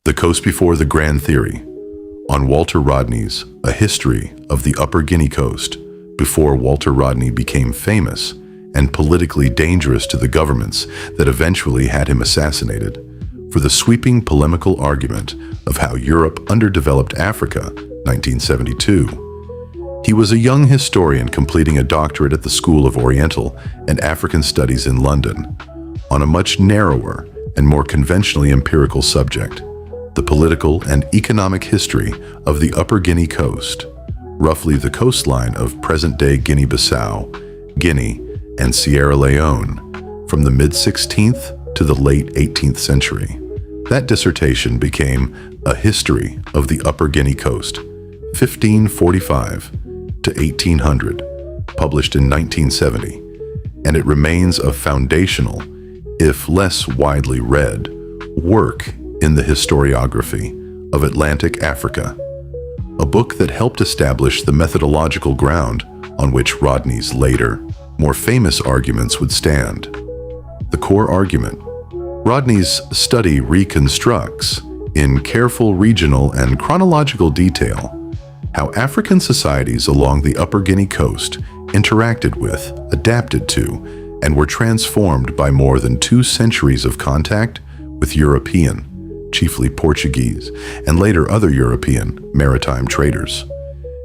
The Coast Before the Grand Theory, on Walter Rodney's A History of the Upper Guinea Coast, before Walter Rodney became famous and politically dangerous to the governments that eventually had him assassinated, for the sweeping polemical argument of how Europe underdeveloped Africa, 1972. He was a young historian completing a doctorate at the School of Oriental and African Studies in London, on a much narrower and more conventionally empirical subject, the political and economic history of the Upper Guinea Coast, roughly the coastline of present-day Guinea-Bissau, Guinea, and Sierra Leone, from the mid-16th to the late 18th century. That dissertation became A History of the Upper Guinea Coast, 1545 to 1800, published in 1970, and it remains a foundational, if less widely read, work in the historiography of Atlantic Africa, a book that helped establish the methodological ground on which Rodney's later, more famous arguments would stand. The core argument: Rodney's study reconstructs, in careful regional and chronological detail, how African societies along the Upper Guinea Coast interacted with, adapted to, and were transformed by more than 2 centuries of contact with European, chiefly Portuguese, and later other European maritime traders.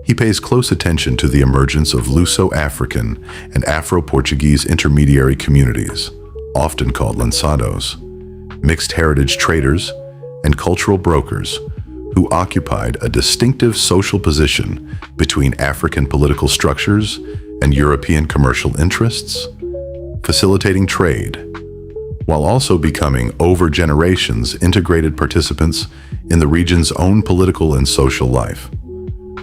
He pays close attention to the emergence of Luso-African and Afro-Portuguese intermediary communities, often called lançados, mixed heritage traders, and cultural brokers who occupied a distinctive social position between African political structures and European commercial interests, facilitating trade, while also becoming over generations integrated participants in the region's own political and social life.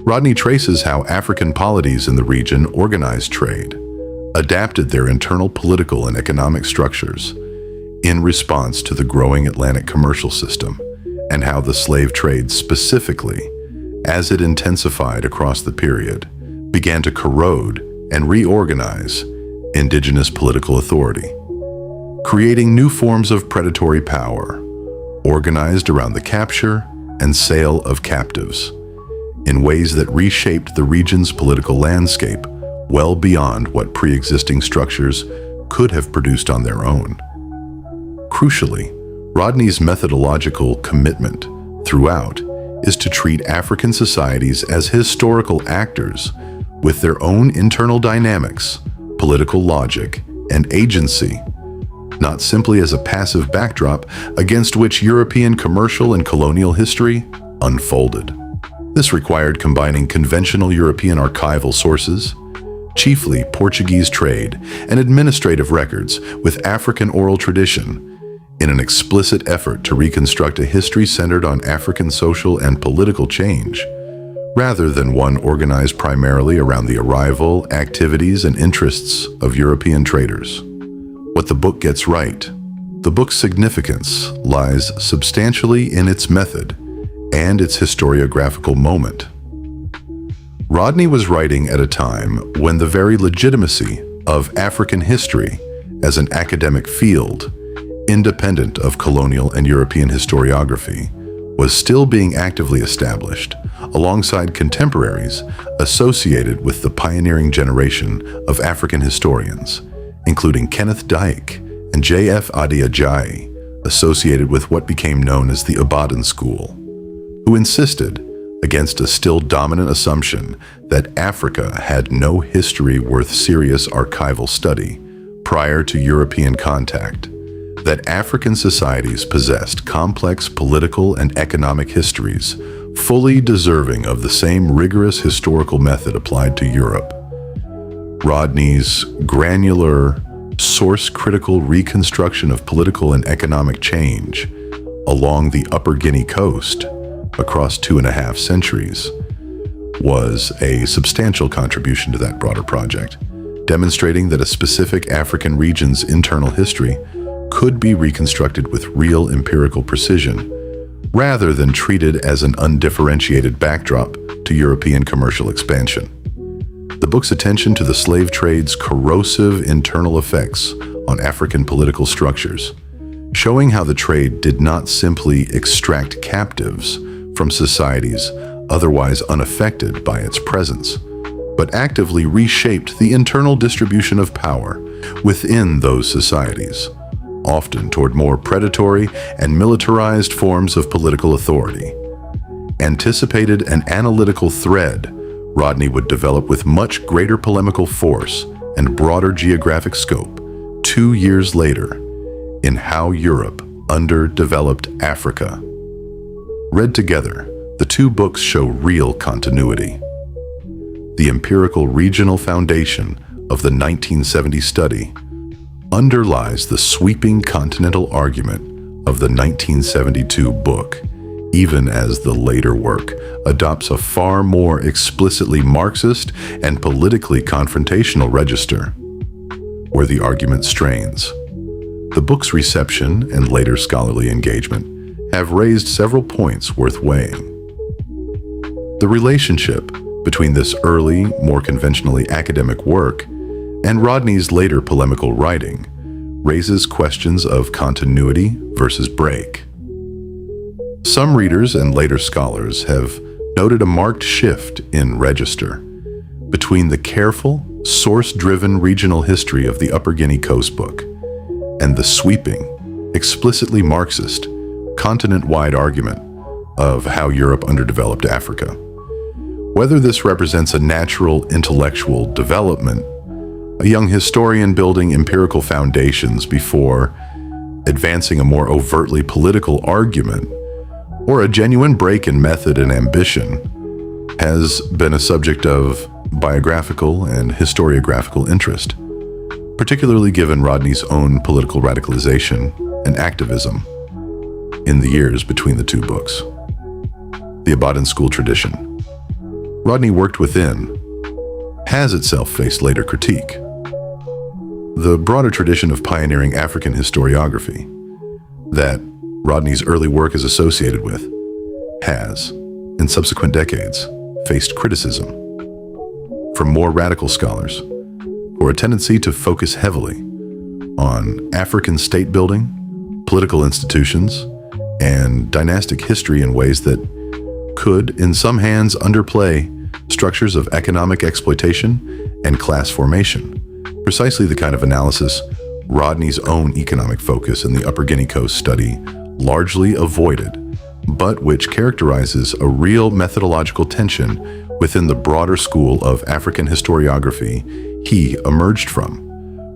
Rodney traces how African polities in the region organized trade, adapted their internal political and economic structures in response to the growing Atlantic commercial system, and how the slave trade specifically, as it intensified across the period, began to corrode and reorganize indigenous political authority, creating new forms of predatory power, organized around the capture and sale of captives, in ways that reshaped the region's political landscape well beyond what pre-existing structures could have produced on their own. Crucially, Rodney's methodological commitment throughout is to treat African societies as historical actors with their own internal dynamics, political logic, and agency, not simply as a passive backdrop against which European commercial and colonial history unfolded. This required combining conventional European archival sources, chiefly Portuguese trade and administrative records, with African oral tradition, in an explicit effort to reconstruct a history centered on African social and political change, rather than one organized primarily around the arrival, activities, and interests of European traders. What the book gets right, the book's significance lies substantially in its method and its historiographical moment. Rodney was writing at a time when the very legitimacy of African history as an academic field, independent of colonial and European historiography, was still being actively established alongside contemporaries associated with the pioneering generation of African historians, including Kenneth Dyke and J.F. Adi Ajayi, associated with what became known as the Ibadan School, who insisted, against a still dominant assumption that Africa had no history worth serious archival study prior to European contact, that African societies possessed complex political and economic histories fully deserving of the same rigorous historical method applied to Europe. Rodney's granular, source-critical reconstruction of political and economic change along the Upper Guinea Coast across 2.5 centuries was a substantial contribution to that broader project, demonstrating that a specific African region's internal history could be reconstructed with real empirical precision, rather than treated as an undifferentiated backdrop to European commercial expansion. The book's attention to the slave trade's corrosive internal effects on African political structures showing how the trade did not simply extract captives from societies otherwise unaffected by its presence, but actively reshaped the internal distribution of power within those societies, often toward more predatory and militarized forms of political authority. Anticipated an analytical thread Rodney would develop with much greater polemical force and broader geographic scope 2 years later in How Europe Underdeveloped Africa. Read together, the two books show real continuity. The empirical regional foundation of the 1970 study underlies the sweeping continental argument of the 1972 book, even as the later work adopts a far more explicitly Marxist and politically confrontational register, where the argument strains. The book's reception and later scholarly engagement have raised several points worth weighing. The relationship between this early, more conventionally academic work and Rodney's later polemical writing raises questions of continuity versus break. Some readers and later scholars have noted a marked shift in register between the careful, source-driven regional history of the Upper Guinea Coast book and the sweeping, explicitly Marxist, continent-wide argument of How Europe Underdeveloped Africa. Whether this represents a natural intellectual development, a young historian building empirical foundations before advancing a more overtly political argument, or a genuine break in method and ambition, has been a subject of biographical and historiographical interest, particularly given Rodney's own political radicalization and activism in the years between the two books. The Ibadan school tradition Rodney worked within has itself faced later critique. The broader tradition of pioneering African historiography that Rodney's early work is associated with has, in subsequent decades, faced criticism from more radical scholars for a tendency to focus heavily on African state building, political institutions, and dynastic history in ways that could, in some hands, underplay structures of economic exploitation and class formation, precisely the kind of analysis Rodney's own economic focus in the Upper Guinea Coast study largely avoided, but which characterizes a real methodological tension within the broader school of African historiography he emerged from.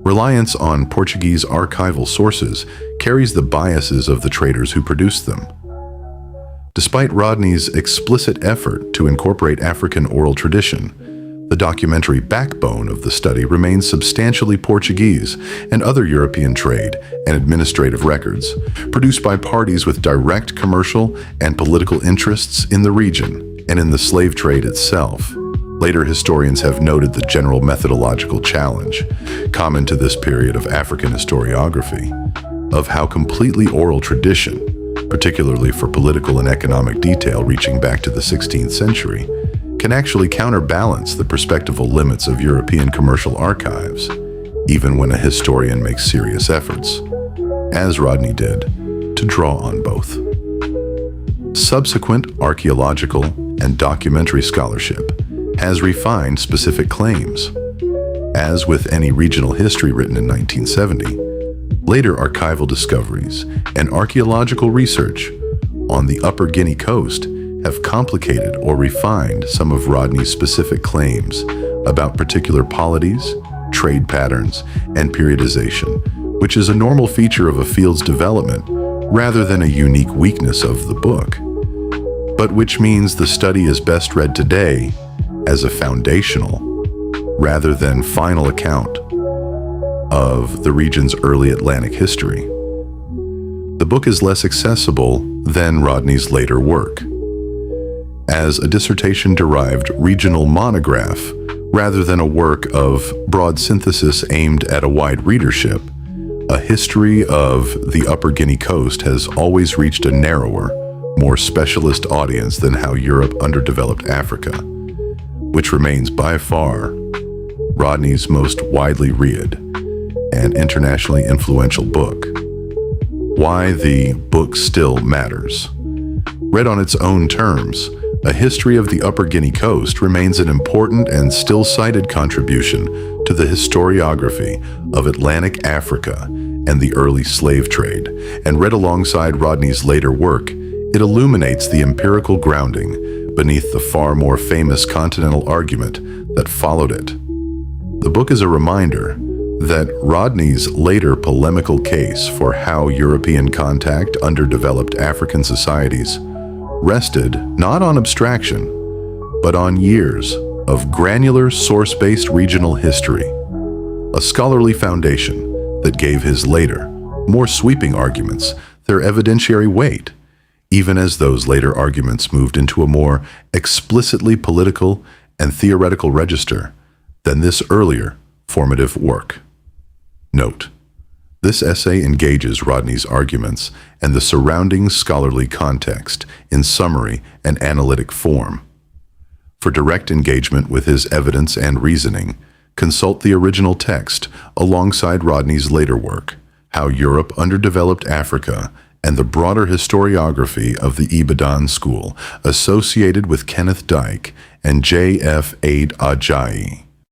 Reliance on Portuguese archival sources carries the biases of the traders who produced them. Despite Rodney's explicit effort to incorporate African oral tradition, the documentary backbone of the study remains substantially Portuguese and other European trade and administrative records, produced by parties with direct commercial and political interests in the region and in the slave trade itself. Later historians have noted the general methodological challenge, common to this period of African historiography, of how completely oral tradition, particularly for political and economic detail reaching back to the 16th century, can actually counterbalance the perspectival limits of European commercial archives, even when a historian makes serious efforts, as Rodney did, to draw on both. Subsequent archaeological and documentary scholarship has refined specific claims. As with any regional history written in 1970, later archival discoveries and archaeological research on the Upper Guinea Coast have complicated or refined some of Rodney's specific claims about particular polities, trade patterns, and periodization, which is a normal feature of a field's development rather than a unique weakness of the book, but which means the study is best read today as a foundational rather than final account of the region's early Atlantic history. The book is less accessible than Rodney's later work, as a dissertation-derived regional monograph rather than a work of broad synthesis aimed at a wide readership. A history of the Upper Guinea Coast has always reached a narrower, more specialist audience than How Europe Underdeveloped Africa, which remains by far Rodney's most widely read and internationally influential book. Why the book still matters. Read on its own terms, A History of the Upper Guinea Coast remains an important and still cited contribution to the historiography of Atlantic Africa and the early slave trade, and read alongside Rodney's later work, it illuminates the empirical grounding beneath the far more famous continental argument that followed it. The book is a reminder that Rodney's later polemical case for how European contact underdeveloped African societies rested not on abstraction, but on years of granular source-based regional history, a scholarly foundation that gave his later, more sweeping arguments their evidentiary weight, even as those later arguments moved into a more explicitly political and theoretical register than this earlier formative work. Note: this essay engages Rodney's arguments and the surrounding scholarly context in summary and analytic form. For direct engagement with his evidence and reasoning, consult the original text alongside Rodney's later work, How Europe Underdeveloped Africa and the Broader Historiography of the Ibadan School, associated with Kenneth Dyke and J.F. Aid Ajayi.